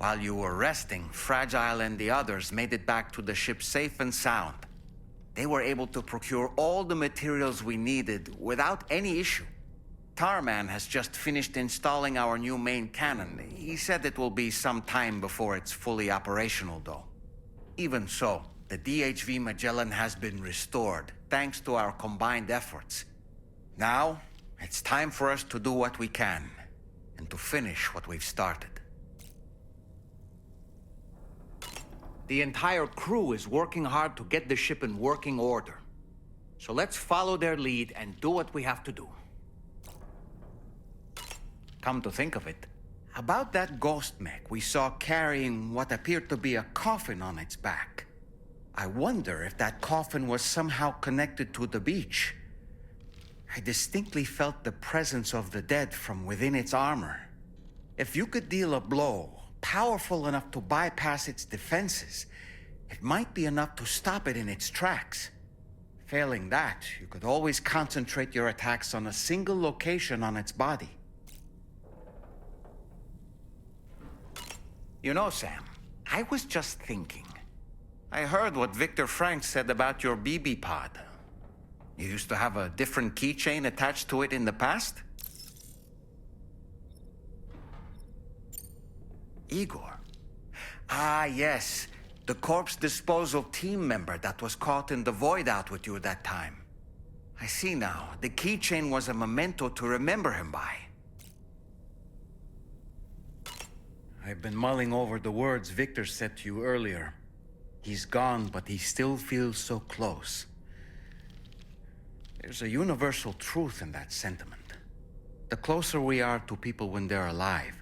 While you were resting, Fragile and the others made it back to the ship safe and sound. They were able to procure all the materials we needed without any issue. Tarman has just finished installing our new main cannon. He said it will be some time before it's fully operational, though. Even so, the DHV Magellan has been restored, thanks to our combined efforts. Now, it's time for us to do what we can, and to finish what we've started. The entire crew is working hard to get the ship in working order. So let's follow their lead and do what we have to do. Come to think of it, about that ghost mech we saw carrying what appeared to be a coffin on its back. I wonder if that coffin was somehow connected to the beach. I distinctly felt the presence of the dead from within its armor. If you could deal a blow powerful enough to bypass its defenses, it might be enough to stop it in its tracks. Failing that, you could always concentrate your attacks on a single location on its body. You know, Sam, I was just thinking. I heard what Victor Frank said about your BB pod. You used to have a different keychain attached to it in the past? Igor. Ah, yes. The corpse disposal team member that was caught in the void out with you that time. I see now. The keychain was a memento to remember him by. I've been mulling over the words Victor said to you earlier. He's gone, but he still feels so close. There's a universal truth in that sentiment. The closer we are to people when they're alive,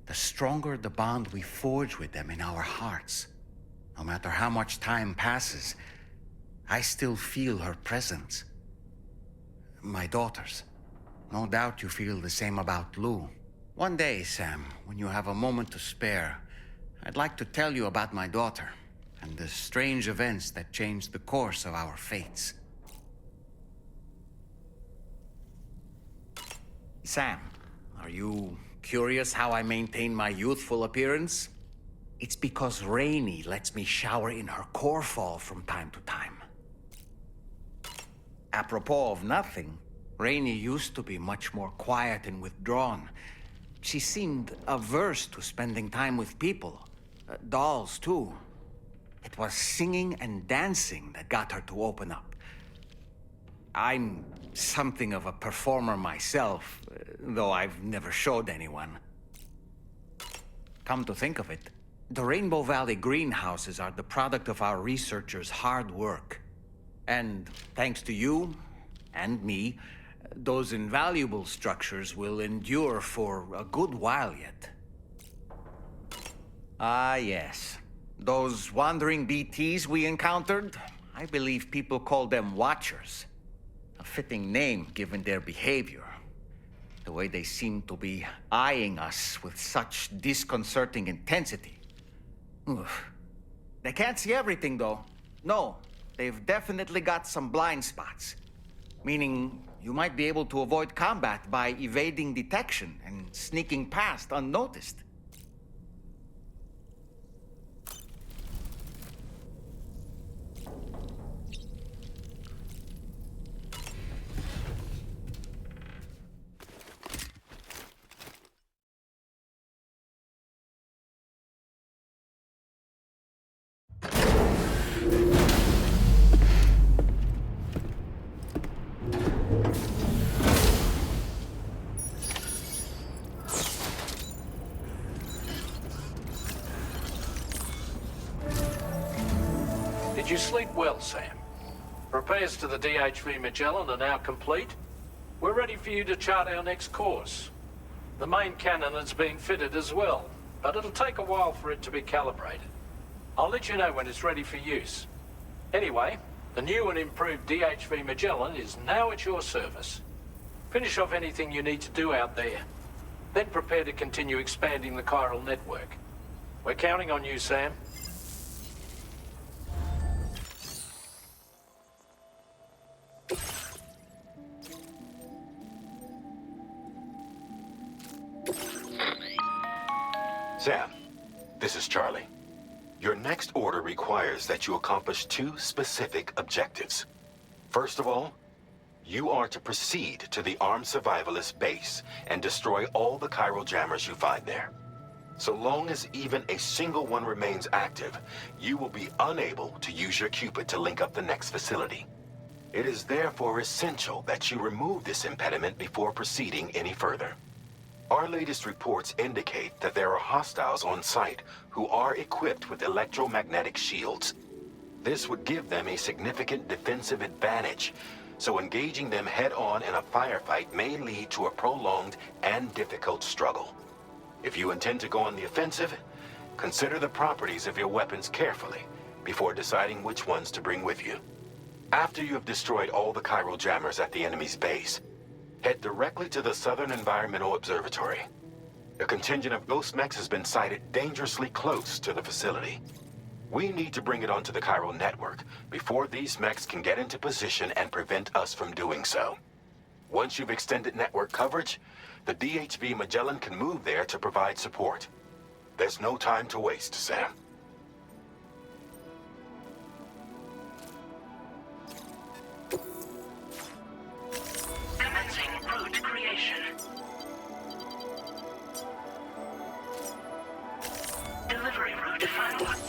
the stronger the bond we forge with them in our hearts. No matter how much time passes, I still feel her presence. My daughters. No doubt you feel the same about Lou. One day, Sam, when you have a moment to spare, I'd like to tell you about my daughter and the strange events that changed the course of our fates. Sam, are you curious how I maintain my youthful appearance? It's because Rainey lets me shower in her core fall from time to time. Apropos of nothing, Rainey used to be much more quiet and withdrawn. She seemed averse to spending time with people. Dolls, too. It was singing and dancing that got her to open up. I'm something of a performer myself, though I've never showed anyone. Come to think of it, the Rainbow Valley greenhouses are the product of our researchers' hard work. And thanks to you and me, those invaluable structures will endure for a good while yet. Ah, yes. Those wandering BTs we encountered, I believe people call them Watchers. A fitting name given their behavior. The way they seem to be eyeing us with such disconcerting intensity. Oof. They can't see everything, though. No, they've definitely got some blind spots. Meaning, you might be able to avoid combat by evading detection and sneaking past unnoticed. you sleep well, Sam? Repairs to the DHV Magellan are now complete. We're ready for you to chart our next course. The main cannon is being fitted as well, but it'll take a while for it to be calibrated. I'll let you know when it's ready for use. Anyway, the new and improved DHV Magellan is now at your service. Finish off anything you need to do out there. Then prepare to continue expanding the chiral network. We're counting on you, Sam. Sam, this is Charlie. Your next order requires that you accomplish two specific objectives. First of all, you are to proceed to the armed survivalist base and destroy all the chiral jammers you find there. So long as even a single one remains active, you will be unable to use your Cupid to link up the next facility. It is therefore essential that you remove this impediment before proceeding any further. Our latest reports indicate that there are hostiles on site who are equipped with electromagnetic shields. This would give them a significant defensive advantage, so engaging them head-on in a firefight may lead to a prolonged and difficult struggle. If you intend to go on the offensive, consider the properties of your weapons carefully before deciding which ones to bring with you. After you have destroyed all the chiral jammers at the enemy's base, head directly to the Southern Environmental Observatory. A contingent of ghost mechs has been sighted dangerously close to the facility. We need to bring it onto the chiral network before these mechs can get into position and prevent us from doing so. Once you've extended network coverage, the DHV Magellan can move there to provide support. There's no time to waste, Sam. Commencing route creation. Delivery route defined.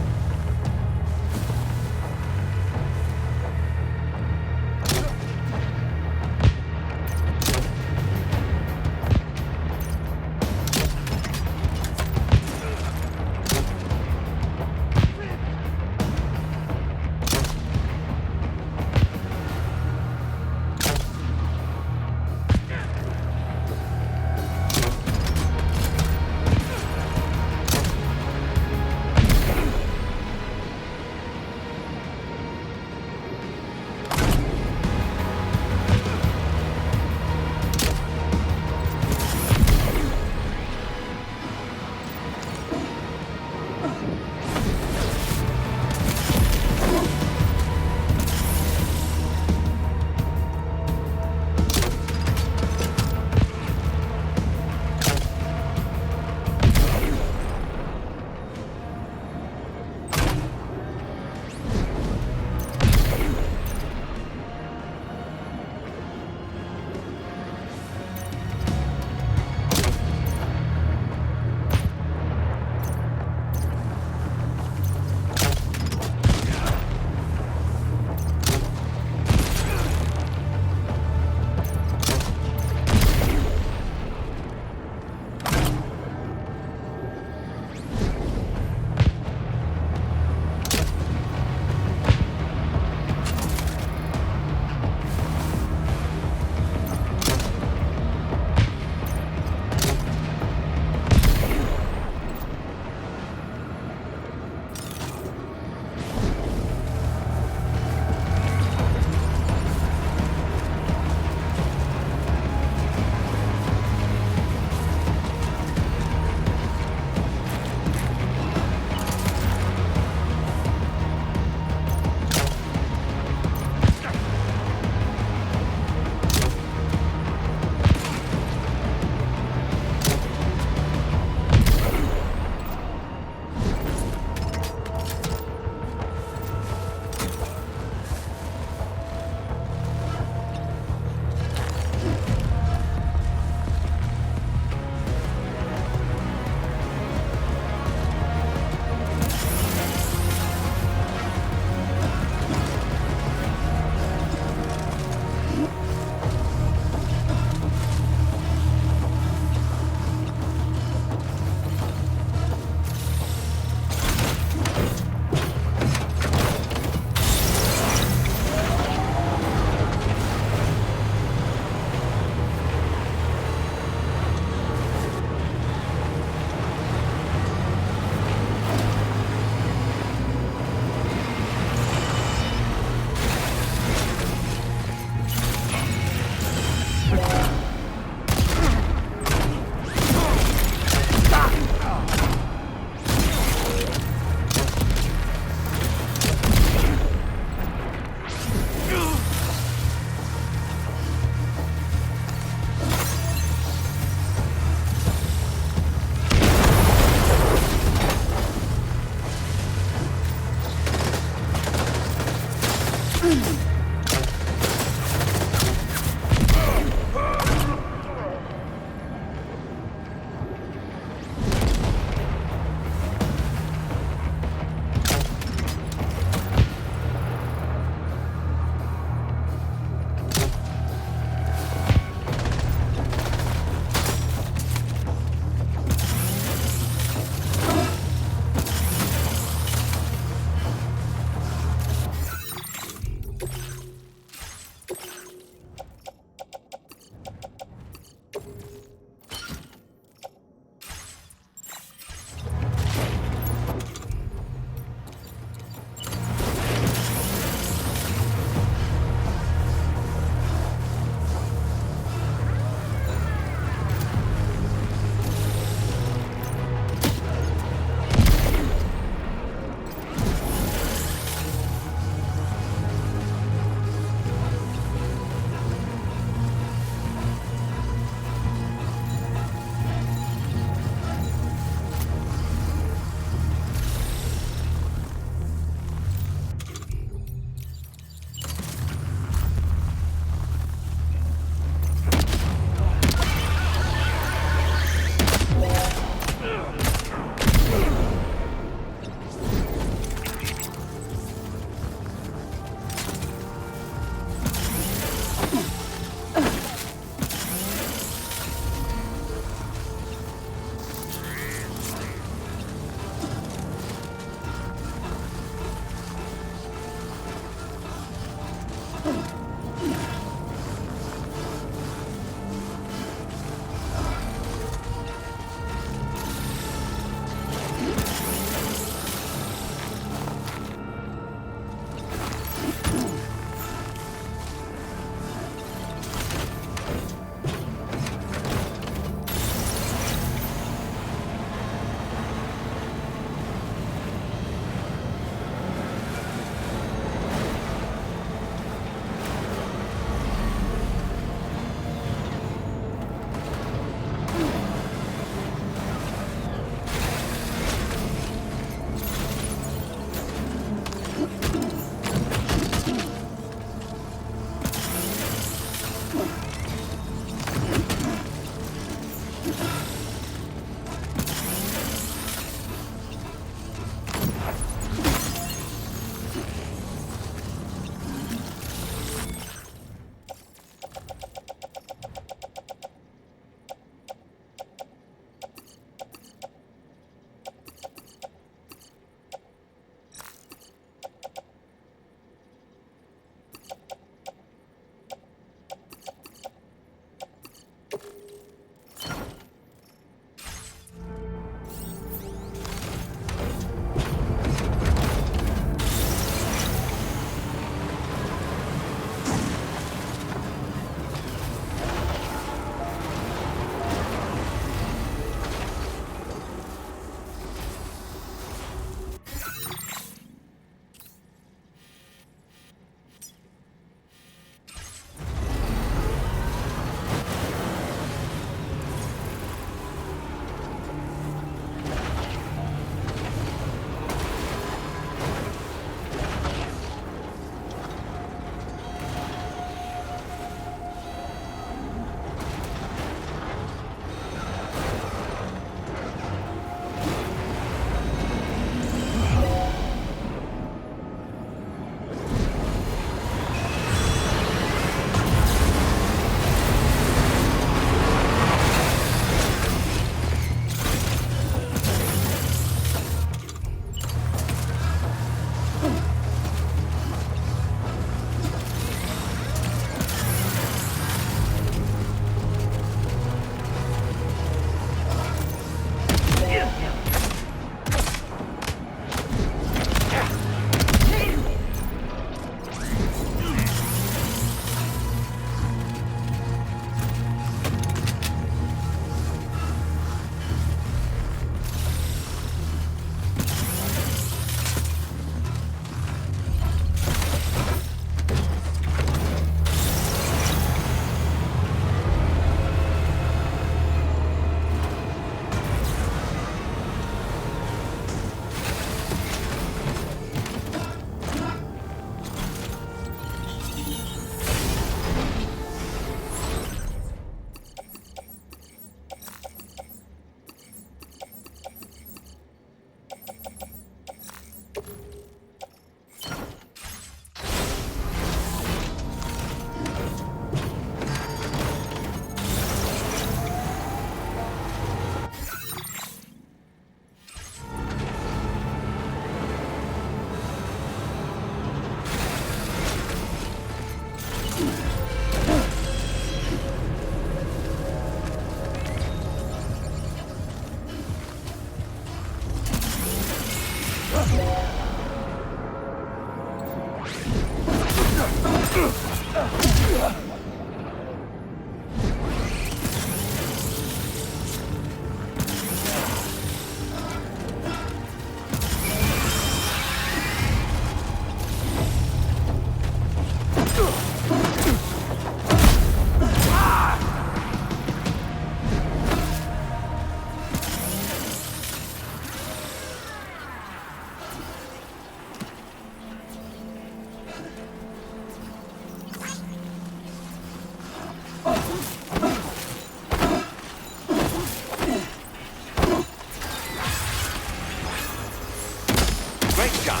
Great job.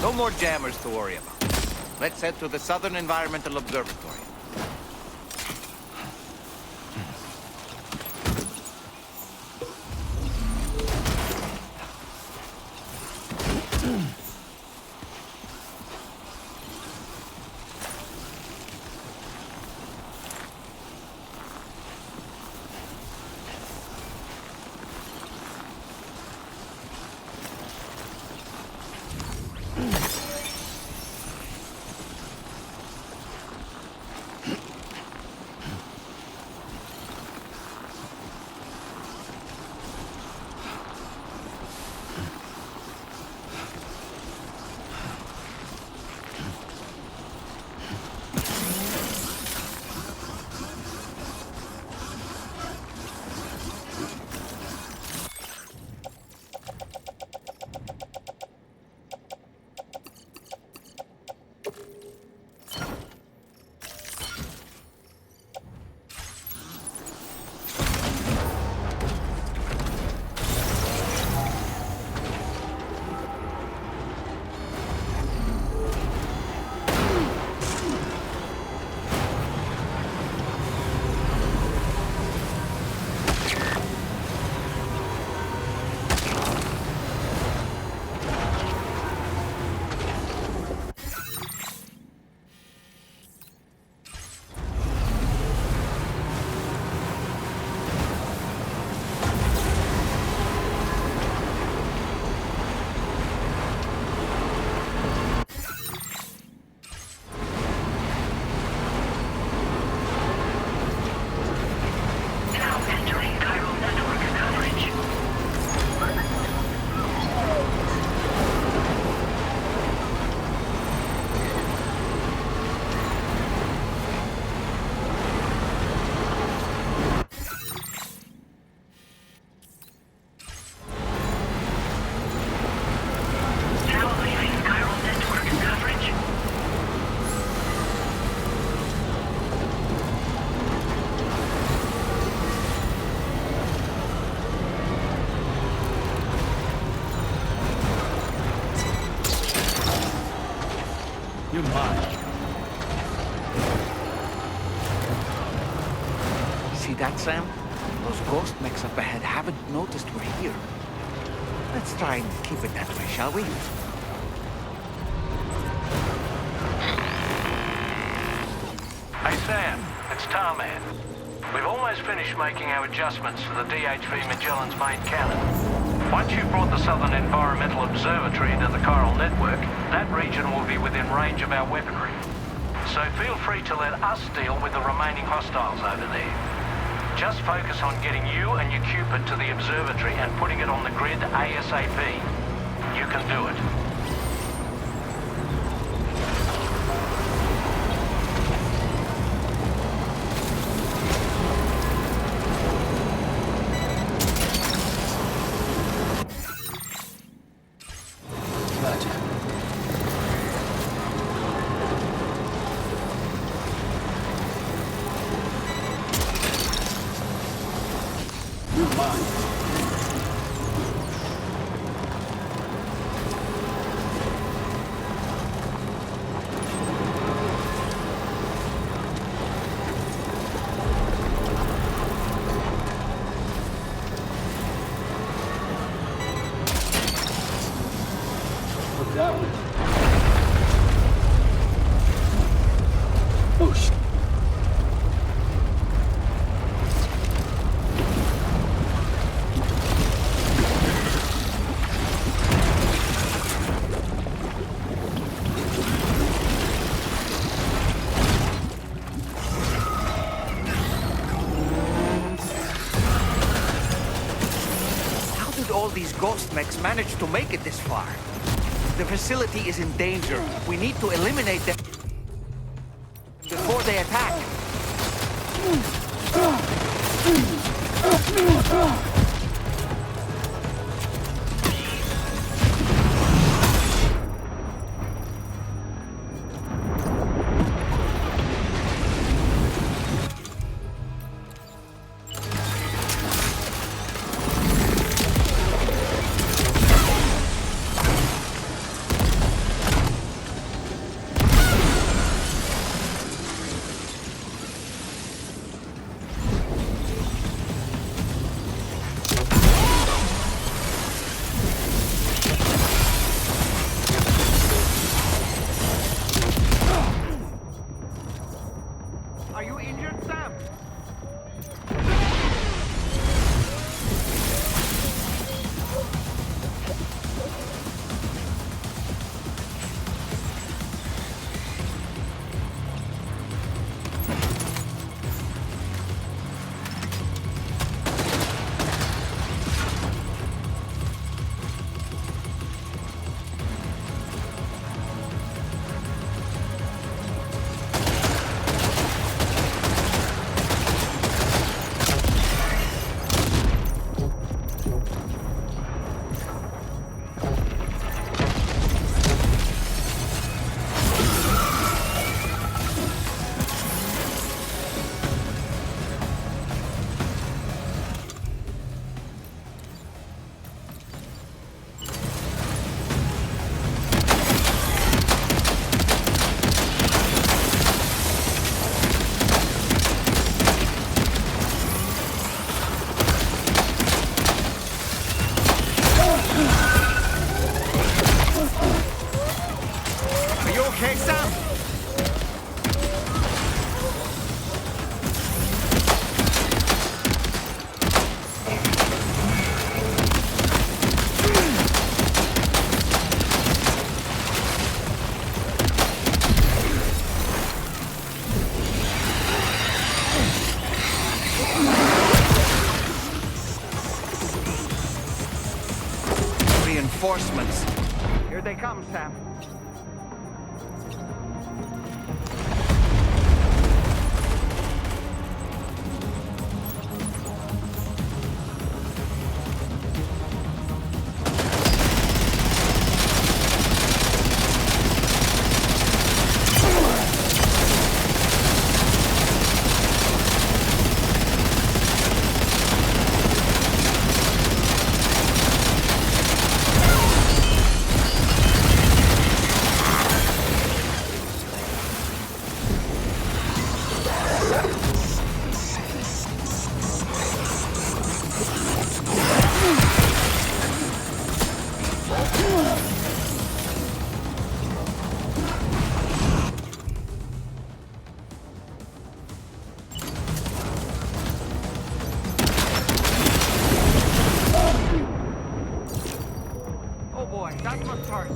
No more jammers to worry about. Let's head to the Southern Environmental Observatory. You're mine. See that, Sam? Those ghost mechs up ahead haven't noticed we're here. Let's try and keep it that way, shall we? Hey Sam, it's Tarman. We've almost finished making our adjustments to the DHV Magellan's main cannon. Once you've brought the Southern Environmental Observatory into the Chiral network, that region will be within range of our weaponry. So feel free to let us deal with the remaining hostiles over there. Just focus on getting you and your Cupid to the observatory and putting it on the grid ASAP. You can do it. these ghost mechs managed to make it this far. The facility is in danger. We need to eliminate them before they attack. Are you injured, Sam? Okay, Sam? Reinforcements. Here they come, Sam. Oh boy, that must hurt.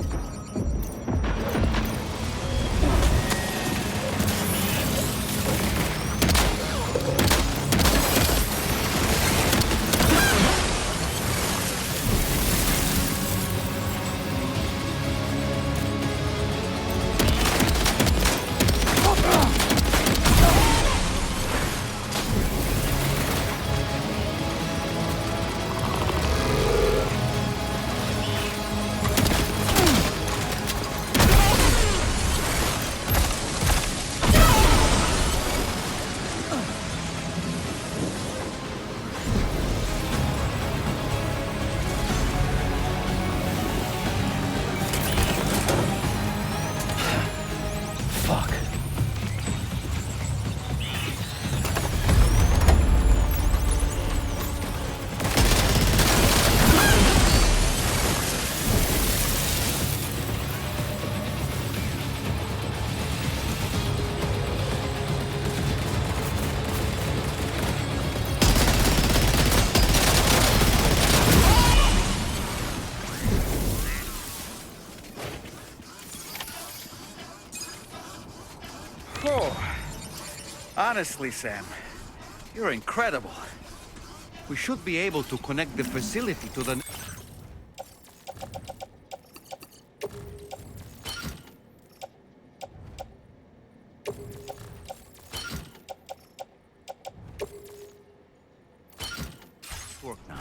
Oh, honestly, Sam, you're incredible. We should be able to connect the facility to the... Work now.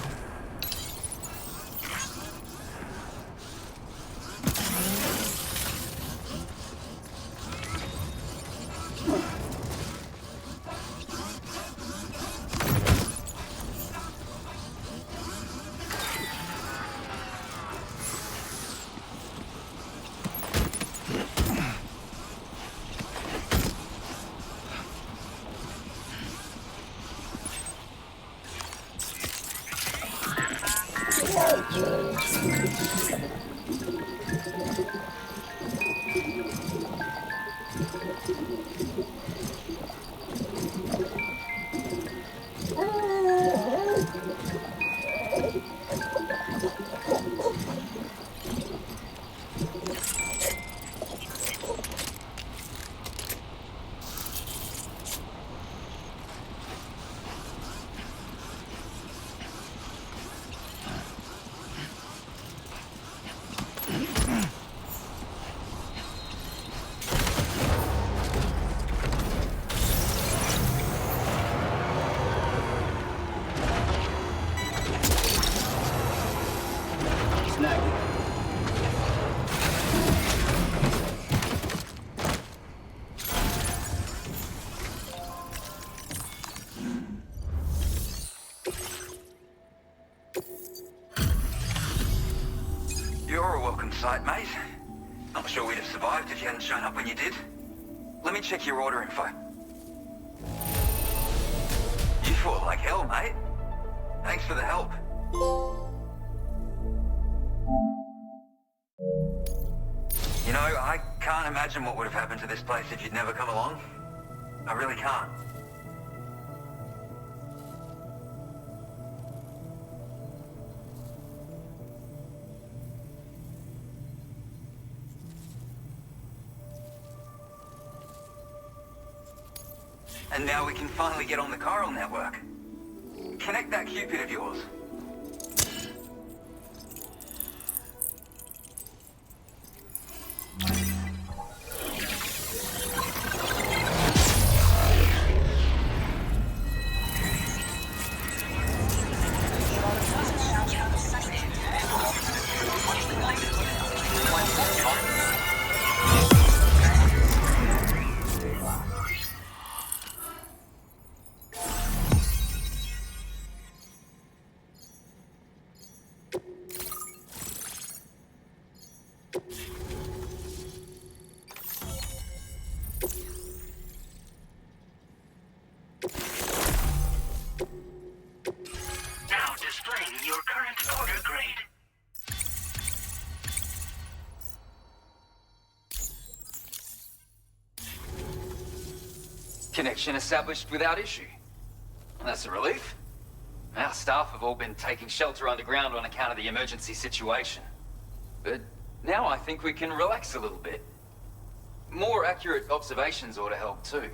You're a welcome sight, mate. Not sure we'd have survived if you hadn't shown up when you did. Let me check your order info. You fought like hell, mate. Thanks for the help. You know, I can't imagine what would have happened to this place if you'd never come along. I really can't. And now we can finally get on the chiral network. Connect that Cupid of yours. Now displaying your current order grade. Connection established without issue. That's a relief. Our staff have all been taking shelter underground on account of the emergency situation. But now I think we can relax a little bit. More accurate observations ought to help too.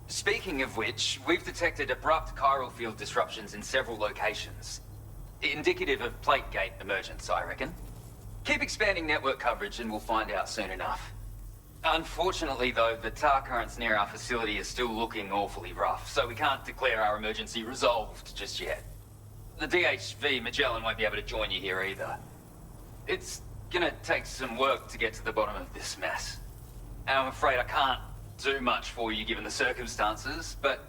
Speaking of which, we've detected abrupt chiral field disruptions in several locations. Indicative of plate gate emergence, I reckon. Keep expanding network coverage and we'll find out soon enough. Unfortunately though, the tar currents near our facility are still looking awfully rough, so we can't declare our emergency resolved just yet. The DHV Magellan won't be able to join you here either. It's gonna take some work to get to the bottom of this mess. And I'm afraid I can't do much for you given the circumstances, but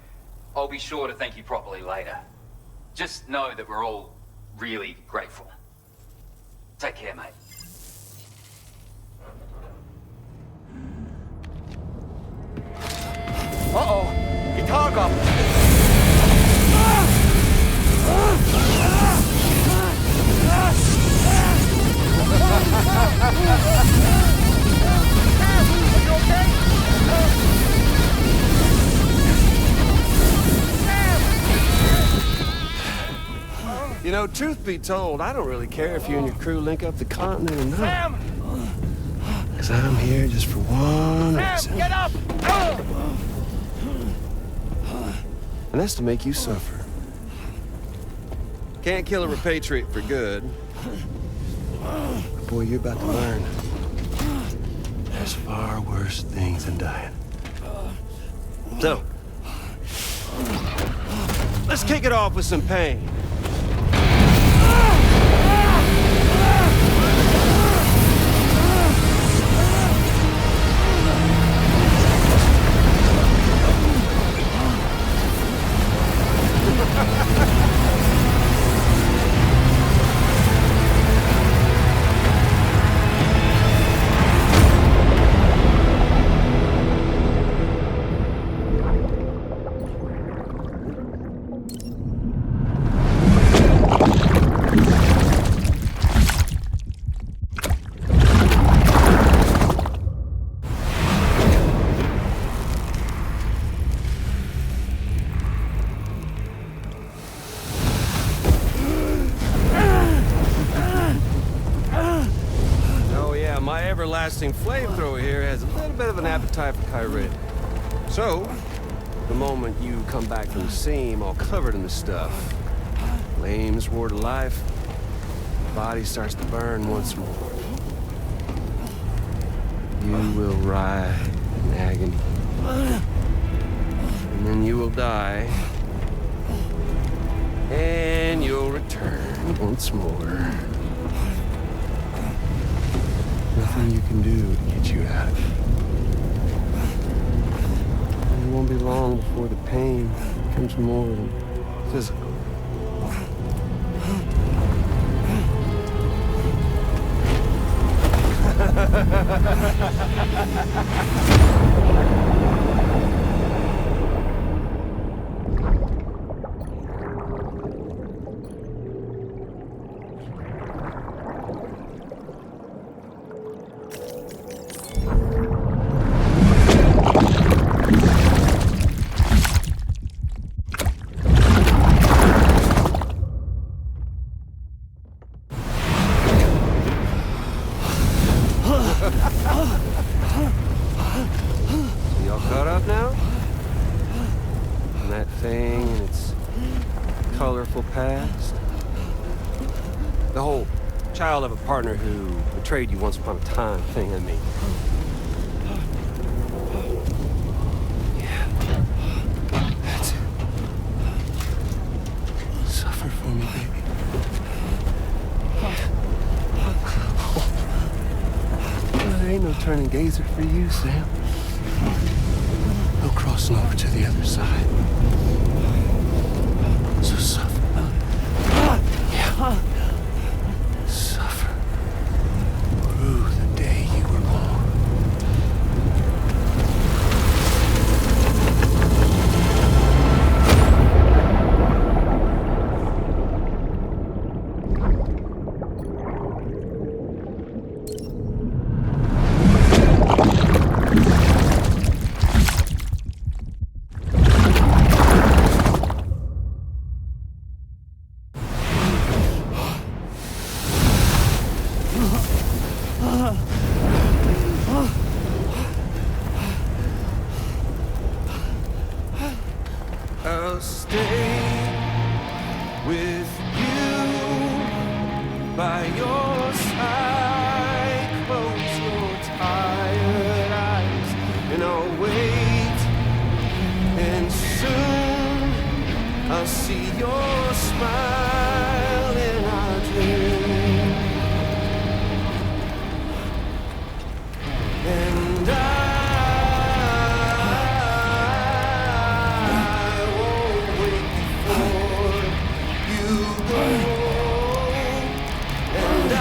I'll be sure to thank you properly later. Just know that we're all really grateful. Take care, mate. Uh-oh! Itargum! Are you okay? You know, truth be told, I don't really care if you and your crew link up the continent or not. Sam! Because I'm here just for one reason. Sam, get up! And that's to make you suffer. Can't kill a repatriate for good. But boy, you're about to learn. There's far worse things than dying. So, let's kick it off with some pain. Everlasting flamethrower here has a little bit of an appetite for Kyrie. So, the moment you come back from the seam all covered in the stuff, flames roar to life, the body starts to burn once more. You will writhe in agony. And then you will die. And you'll return once more. Nothing you can do to get you out of it. And it won't be long before the pain becomes more than physical. Y'all caught up now? And that thing and its colorful past? The whole child of a partner who betrayed you once upon a time thing, I mean. Yeah. That's it. Suffer for me, baby. There ain't no turning gazer for you, Sam. No crossing over to the other side. So suffer. Yeah. Suffer. Through the day you were born. I'll stay with you by your side. Close your tired eyes and I'll wait. And soon I'll see your smile in our dream. And and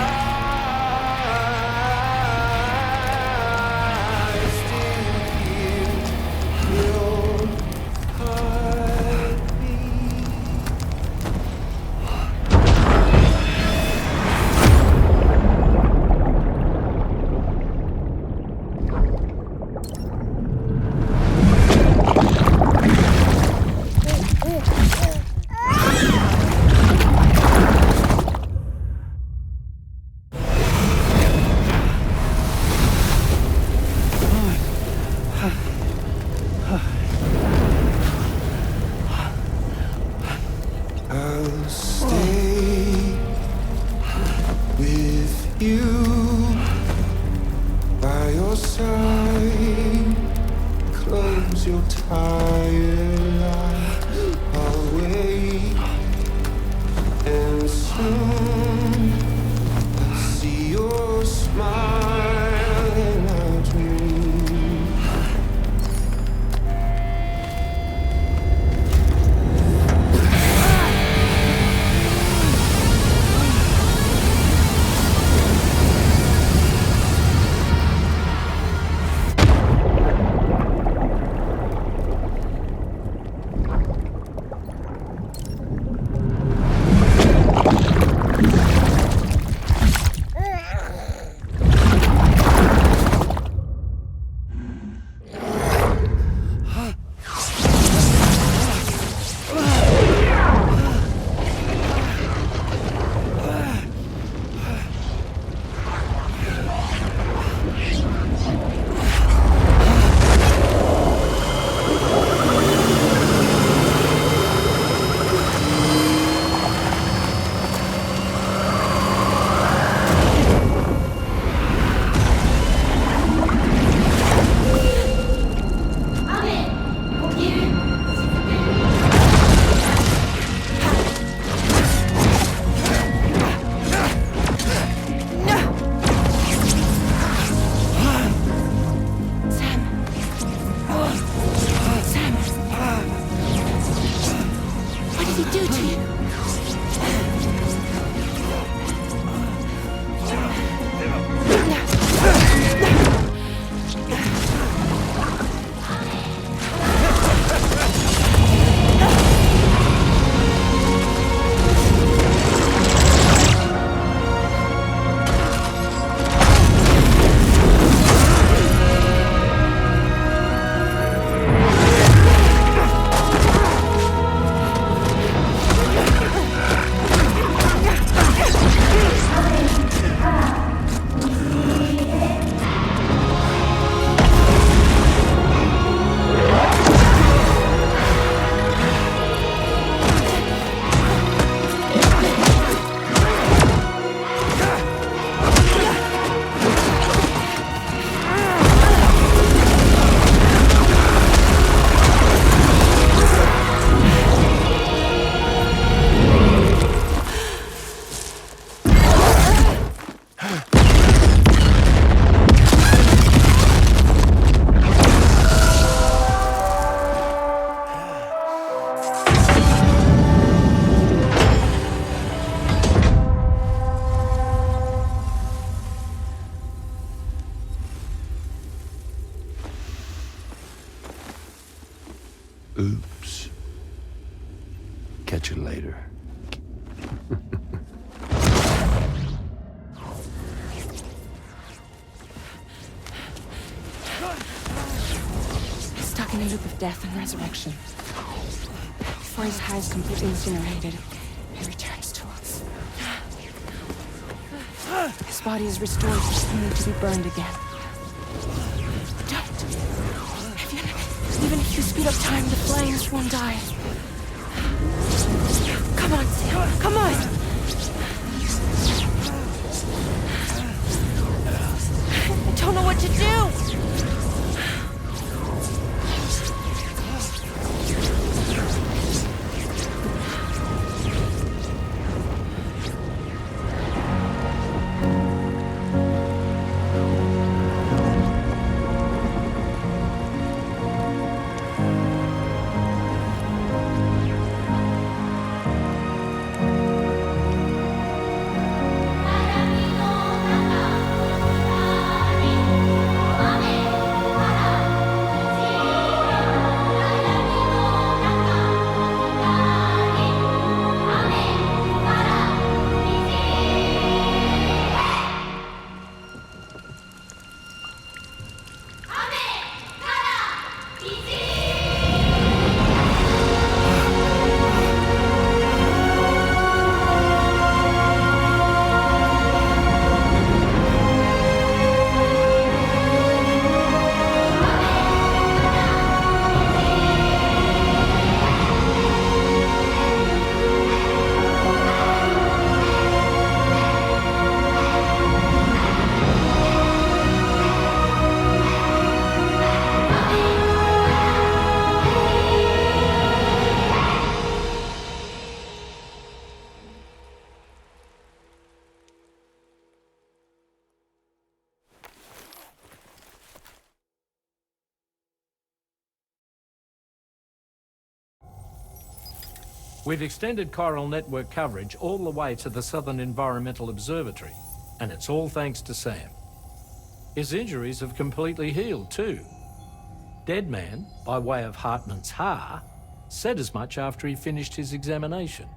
as your tired eyes away. And soon I see your smile in our dreams. Oops. Catch you later. Stuck in a loop of death and resurrection. Before his hide is completely incinerated, he returns to us. His body is restored, only to be burned again. Don't. Even if you speed up time, the flames won't die. Come on, Sam. Come on. I don't know what to do. We've extended Chiral network coverage all the way to the Southern Environmental Observatory, and it's all thanks to Sam. His injuries have completely healed too. Deadman, by way of Hartman's Ha, said as much after he finished his examination.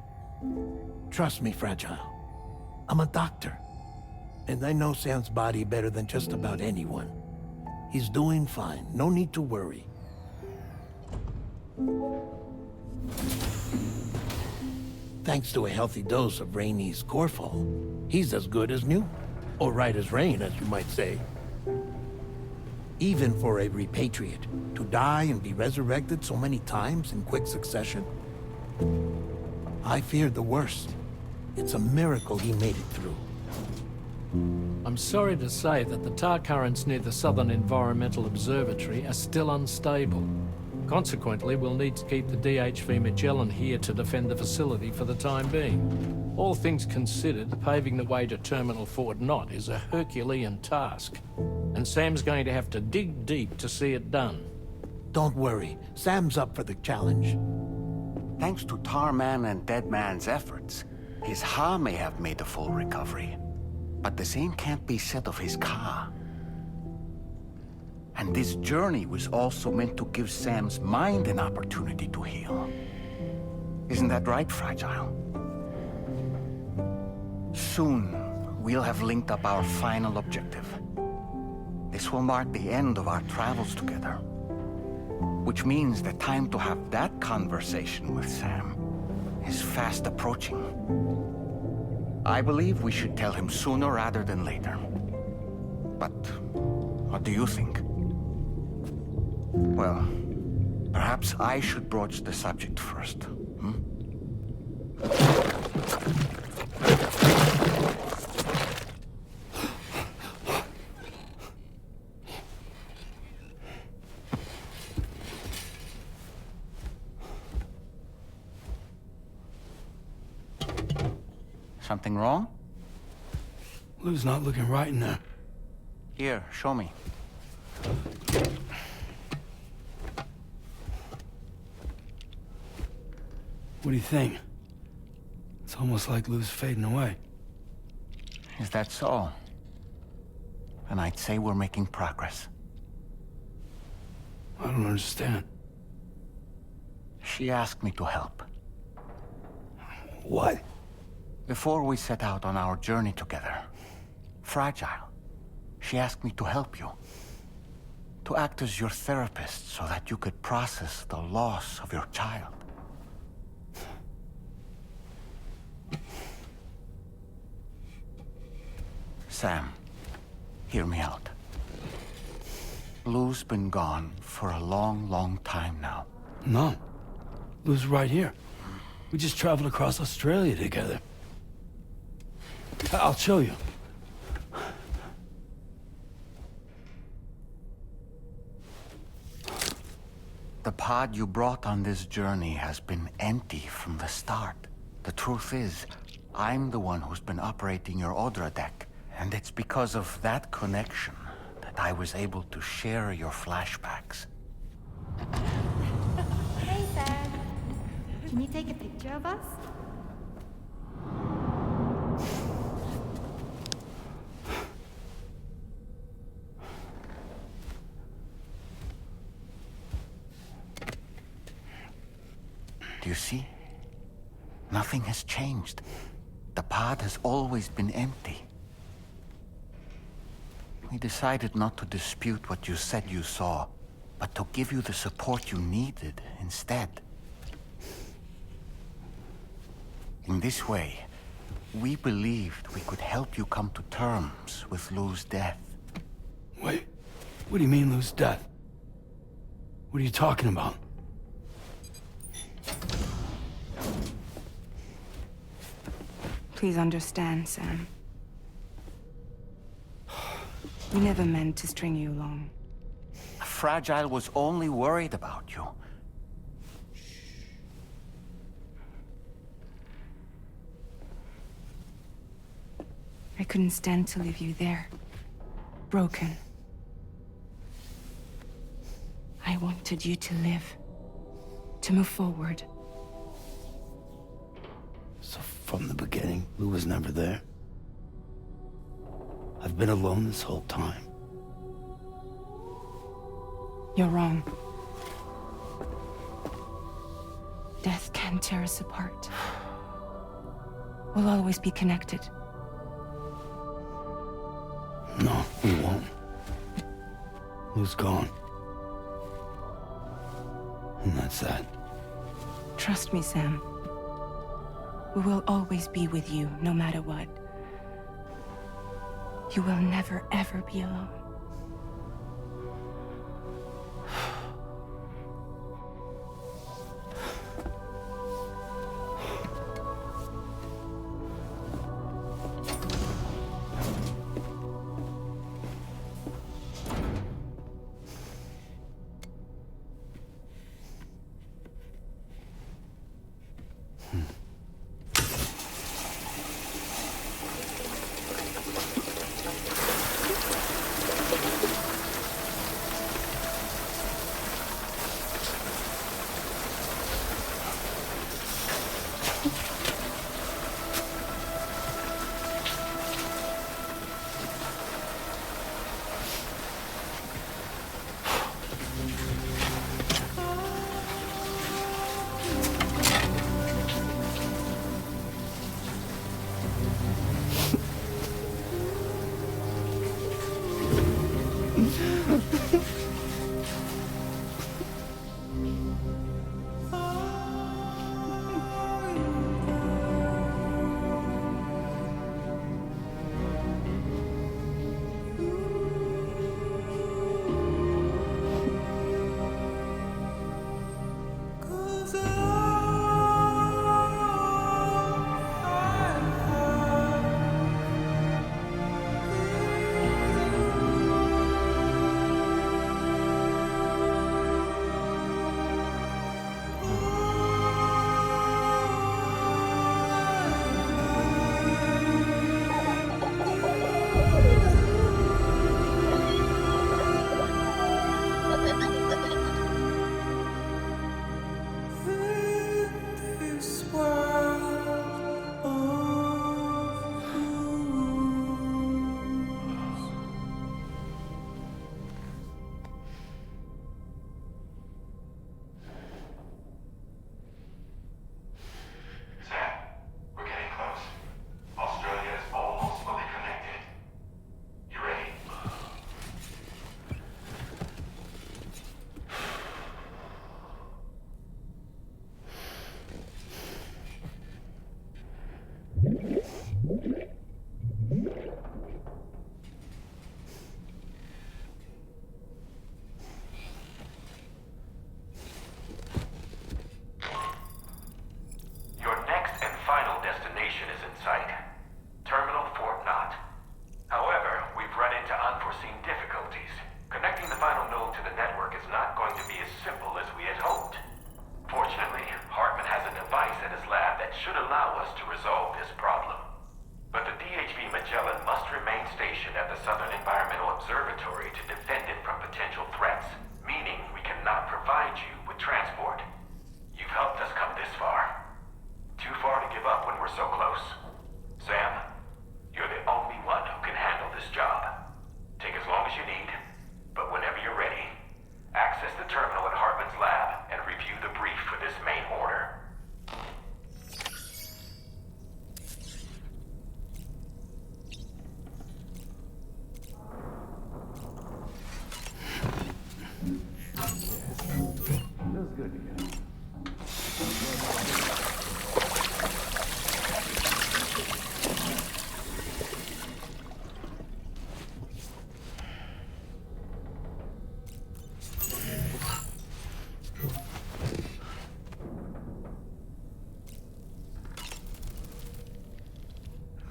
Trust me, Fragile. I'm a doctor. And I know Sam's body better than just about anyone. He's doing fine. No need to worry. Thanks to a healthy dose of Rainey's Corfol, he's as good as new. Or right as rain, as you might say. Even for a repatriate, to die and be resurrected so many times in quick succession. I feared the worst. It's a miracle he made it through. I'm sorry to say that the tar currents near the Southern Environmental Observatory are still unstable. Consequently, we'll need to keep the DHV Magellan here to defend the facility for the time being. All things considered, paving the way to Terminal Fort Knott is a Herculean task. And Sam's going to have to dig deep to see it done. Don't worry. Sam's up for the challenge. Thanks to Tarman and Deadman's efforts, his Ha may have made a full recovery. But the same can't be said of his Ka. And this journey was also meant to give Sam's mind an opportunity to heal. Isn't that right, Fragile? Soon, we'll have linked up our final objective. This will mark the end of our travels together. Which means the time to have that conversation with Sam is fast approaching. I believe we should tell him sooner rather than later. But what do you think? Well, perhaps I should broach the subject first, hmm? Something wrong? Lou's not looking right in there. Here, show me. What do you think? It's almost like Lou's fading away. Is that so? And I'd say we're making progress. I don't understand. She asked me to help. What? Before we set out on our journey together, Fragile, she asked me to help you. To act as your therapist so that you could process the loss of your child. Sam, hear me out. Lou's been gone for a long, long time now. No. Lou's right here. We just traveled across Australia together. I'll show you. The pod you brought on this journey has been empty from the start. The truth is, I'm the one who's been operating your Odra deck. And it's because of that connection that I was able to share your flashbacks. Hey, Sam. Can you take a picture of us? Do you see? Nothing has changed. The pod has always been empty. We decided not to dispute what you said you saw, but to give you the support you needed instead. In this way, we believed we could help you come to terms with Lou's death. Wait, what do you mean Lou's death? What are you talking about? Please understand, Sam. We never meant to string you along. Fragile was only worried about you. I couldn't stand to leave you there, broken. I wanted you to live, to move forward. From the beginning, Lou was never there. I've been alone this whole time. You're wrong. Death can tear us apart. We'll always be connected. No, we won't. Lou's gone. And that's that. Trust me, Sam. We will always be with you, no matter what. You will never, ever be alone.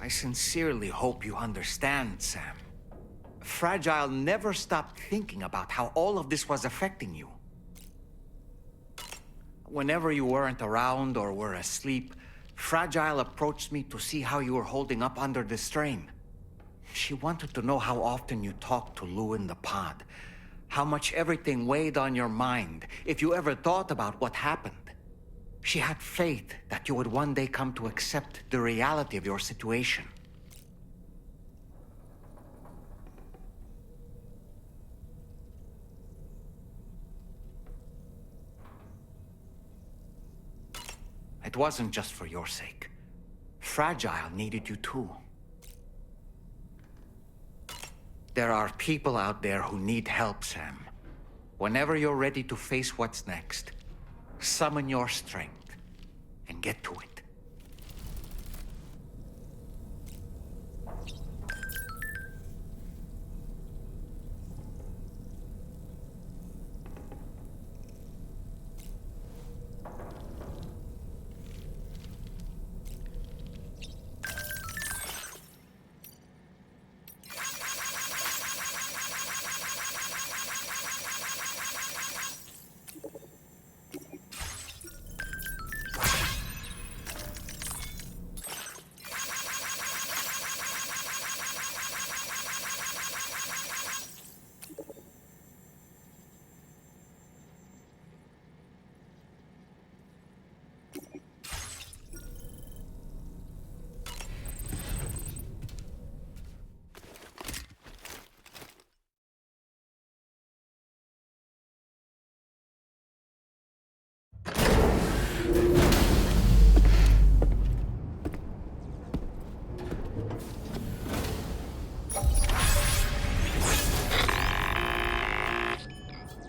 I sincerely hope you understand, Sam. Fragile never stopped thinking about how all of this was affecting you. Whenever you weren't around or were asleep, Fragile approached me to see how you were holding up under the strain. She wanted to know how often you talked to Lou in the pod, how much everything weighed on your mind, if you ever thought about what happened. She had faith that you would one day come to accept the reality of your situation. It wasn't just for your sake. Fragile needed you too. There are people out there who need help, Sam. Whenever you're ready to face what's next, summon your strength and get to it.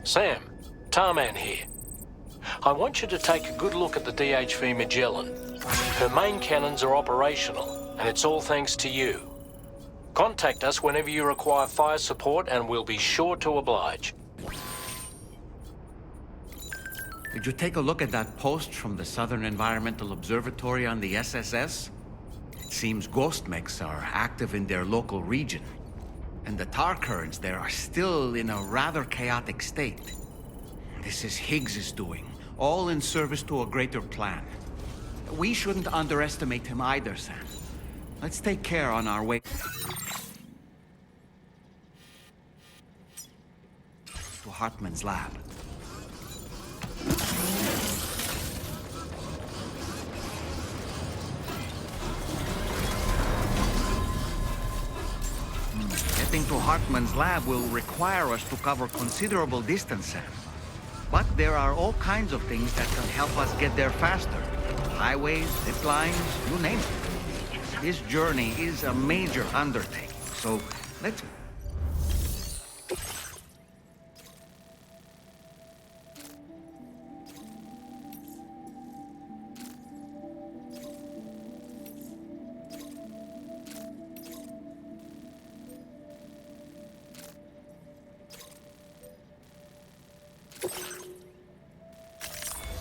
Sam, Tarman here. I want you to take a good look at the DHV Magellan. Her main cannons are operational, and it's all thanks to you. Contact us whenever you require fire support, and we'll be sure to oblige. Did you take a look at that post from the Southern Environmental Observatory on the SSS? It seems ghost mechs are active in their local region, and the tar currents there are still in a rather chaotic state. This is Higgs's doing, all in service to a greater plan. We shouldn't underestimate him either, Sam. Let's take care on our way to Hartman's lab. Getting to Hartman's lab will require us to cover considerable distance, Sam. But there are all kinds of things that can help us get there faster. Highways, zip lines, you name it. This journey is a major undertaking, so let's...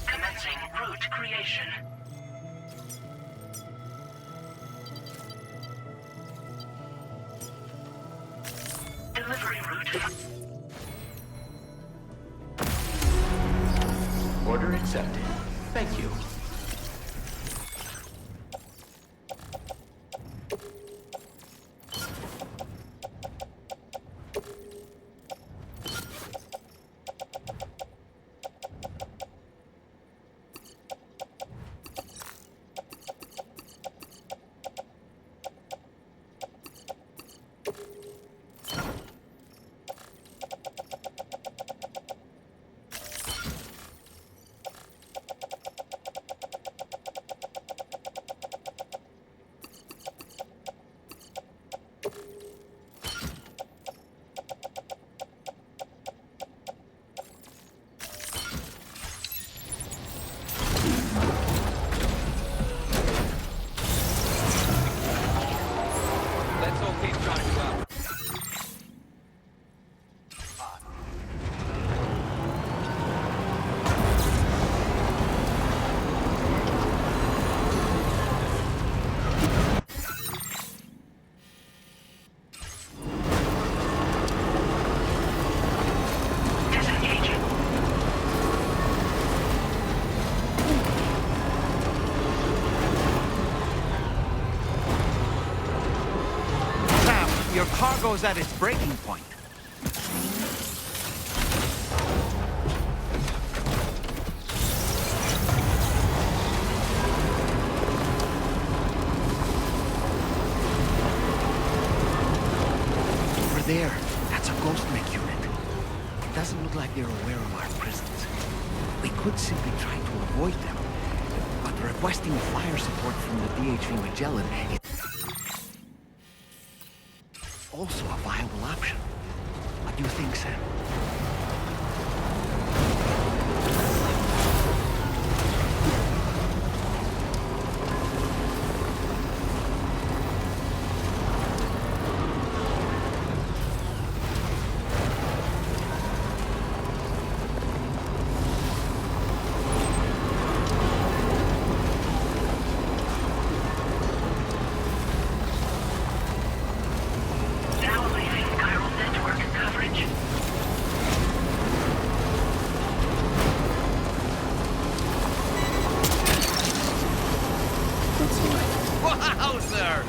Commencing route creation. Delivery route. Order accepted. Thank you. Your cargo's at its breaking point. they're aware of our presence. We could simply try to avoid them, but requesting fire support from the DHV Magellan is also a viable option. What do you think, Sam? Wowzer!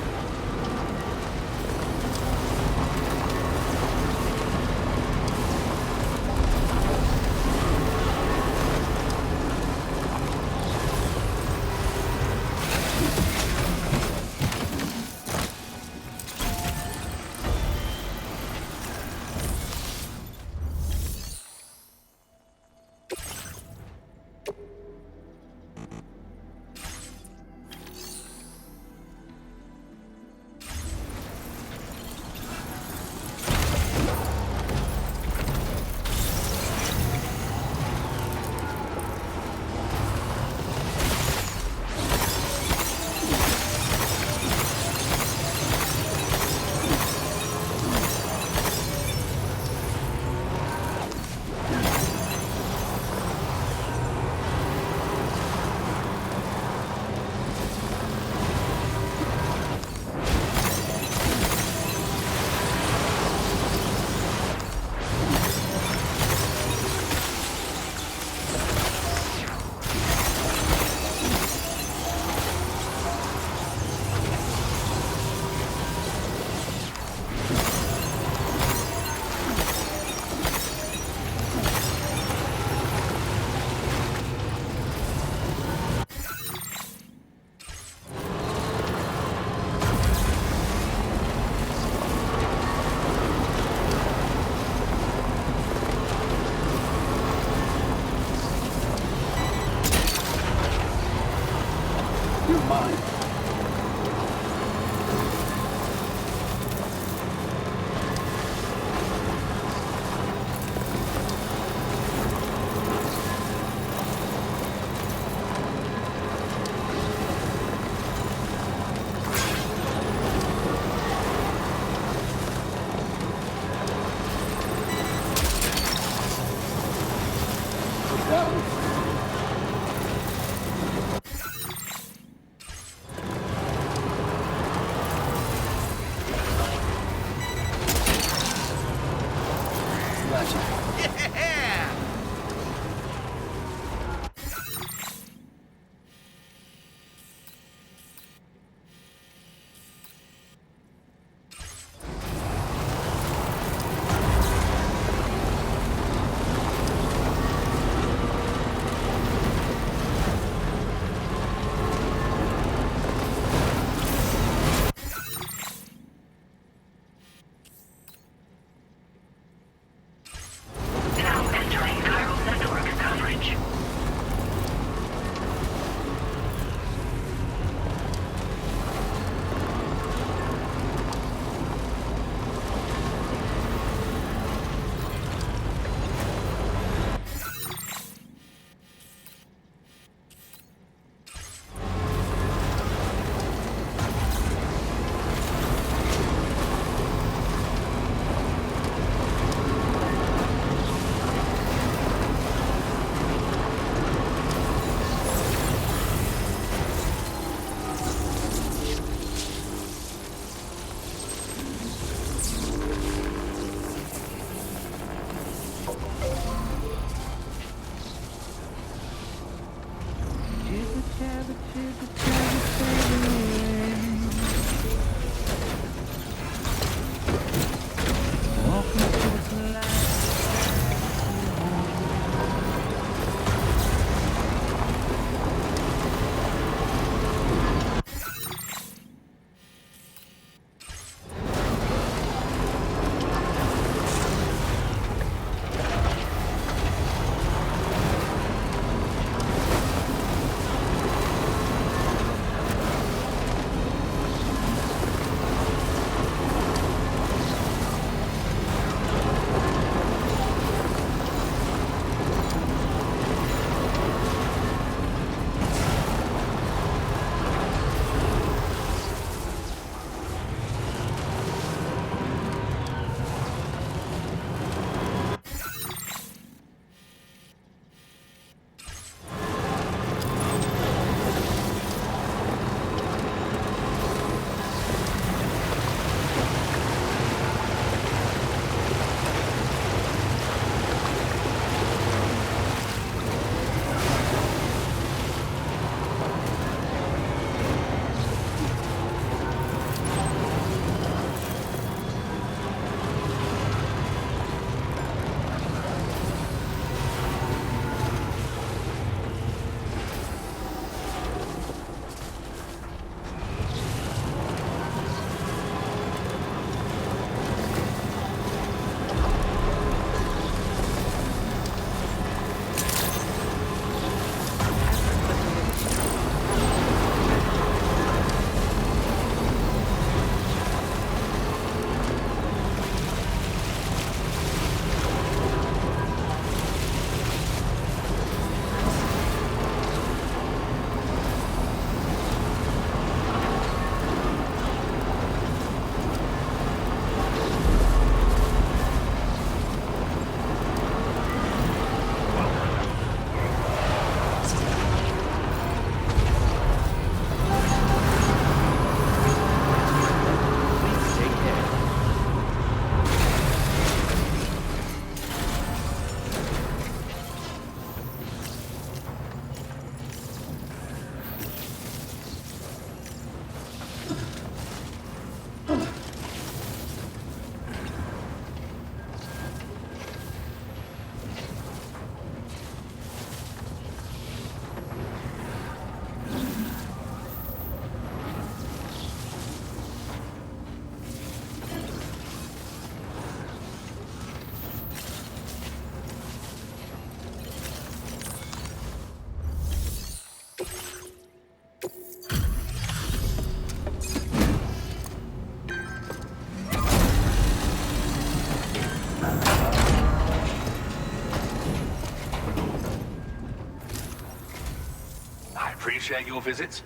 appreciate your visits.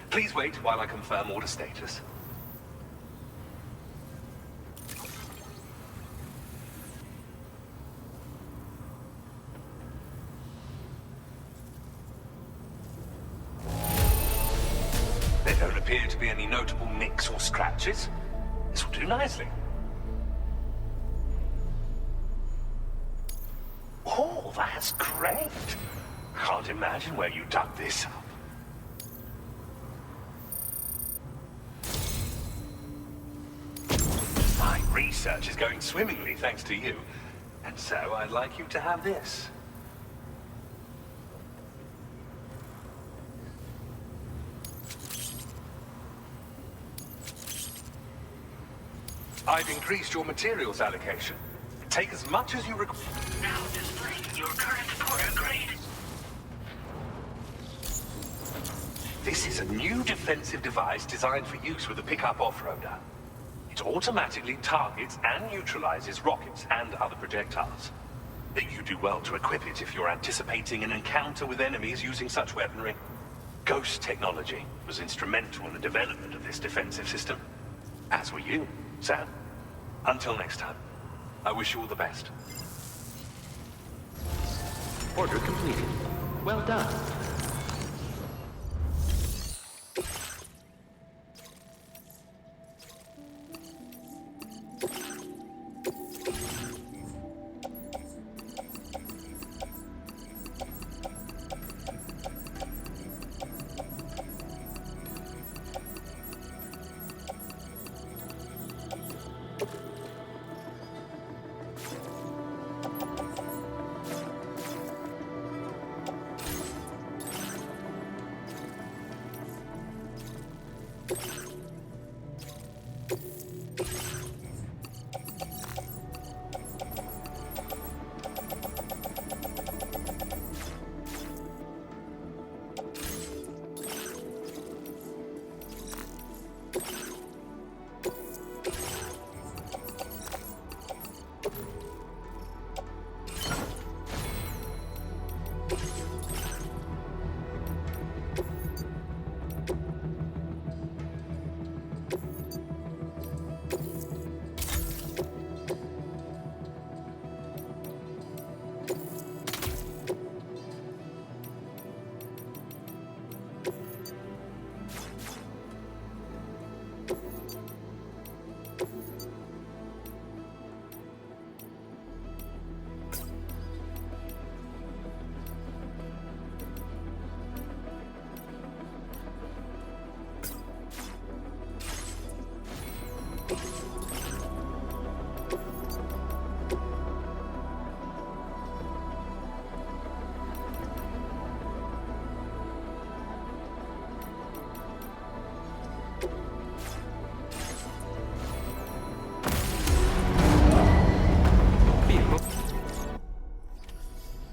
Please wait while I confirm order status. There don't appear to be any notable nicks or scratches. This will do nicely. Oh, that's great. Can't imagine where you dug this up. My research is going swimmingly thanks to you. And so I'd like you to have this. I've increased your materials allocation. Take as much as you require. Now displaying your current order grade. This is a new defensive device designed for use with a pickup off-roader. It automatically targets and neutralizes rockets and other projectiles. You do well to equip it if you're anticipating an encounter with enemies using such weaponry. Ghost technology was instrumental in the development of this defensive system. As were you, Sam. Until next time, I wish you all the best. Order completed. Well done.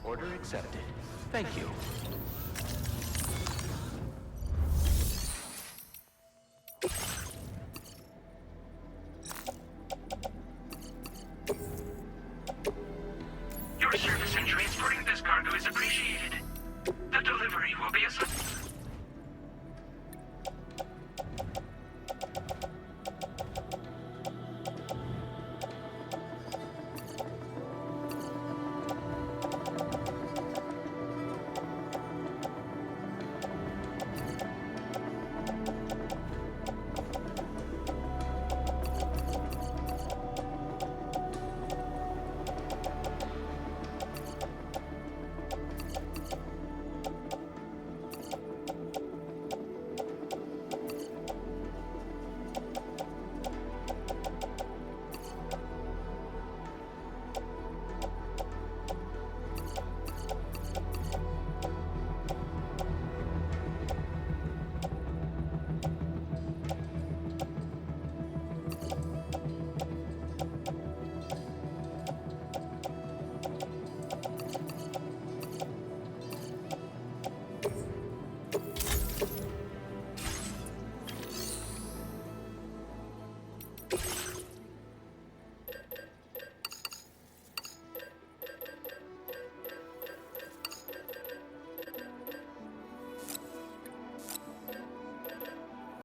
Order accepted. Thank you.